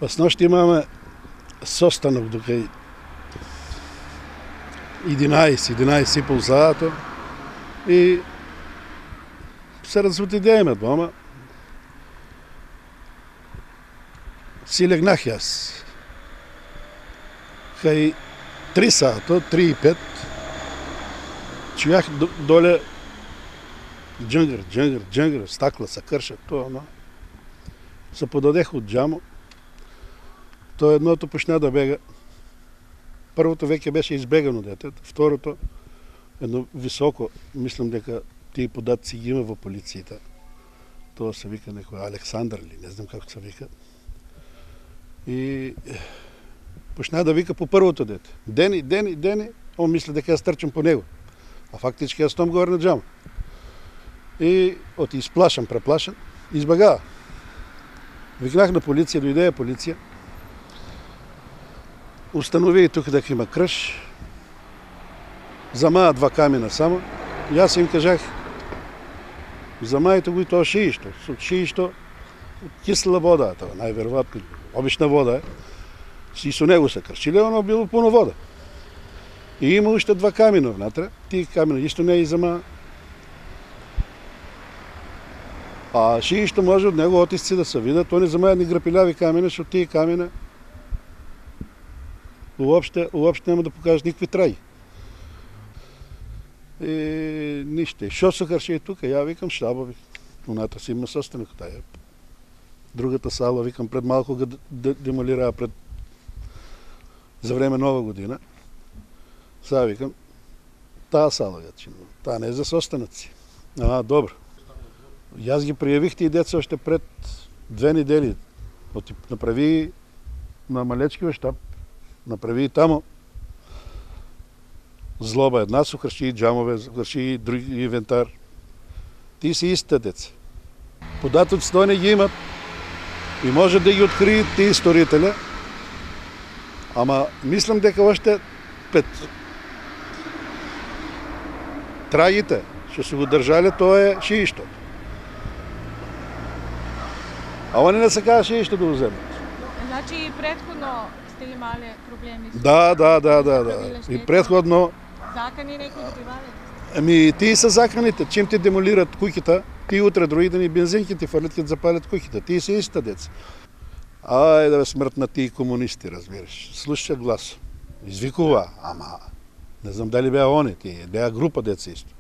Снощи имаме состанок до кај 11:30 саато и се разотидееме дома. Си легнах јас. Кај 3 саато, 3:05, чујах доле джангр, стакла се кршат, тоа, но се подадех од џамо. Тоа едното почна да бега. Првото веќе беше избегано детето, второто едно високо, мислам дека тие податци ги има во полицијата. Тоа се вика некој Александар ли, не знам како се вика. И почна да вика по првото дете. Дени, он мисли дека јас трчам по него. А фактички јас стом горе на џамо. И оти исплашан, преплашан, избегава. Викнах на полиција, дојде полиција. Установи тука дека има крш. Замаа 2 камена само. Јас им кажах, замајте го и тоа шиишто. Шиишто, кисела вода, тоа најверојатно, обична вода е. И со него се кршиле, оно било пуно вода. И има уште 2 камена внатре. Тие камена исто не е и замаа. А шиишто може од него отисци да се видат, они замајат ни грапилјави камена, што тие камена уопште нема да покажат никакви траги. И ништо. Шо се крши тука? Ја викам штабови. Унатре си има состанок таја. Другата сала, викам, пред малку го демолираа за време Нова година. Сега викам, таа сала ја чинува. Таа не е за состаноци. Добро. Јас ги пријавих тие деца още пред 2 недели. Направи на Малечкиот штаб, направи и тамо злоба една, со крши и џамове, крши и други инвентар. Тие се истите деца. Податоците они ги имат и може да ги открият тие сторителя, ама мислам дека още трагите што се го држале, тоа е шиишто. А они не се кажа шиишто да го земат. Значи и предходно сте имале проблеми? Да. И предходно. Закани некои добивале? Тие се заканите. Чим ти демолират куќата, тие утре други дени бензинки ти фрлят ке запалят куќата. Тие се истите деца. Ајде бе, смрт на тие комунисти, разбираш. Слуша глас. Извикува, ама не знам дали беа они, тие беа група деца исто.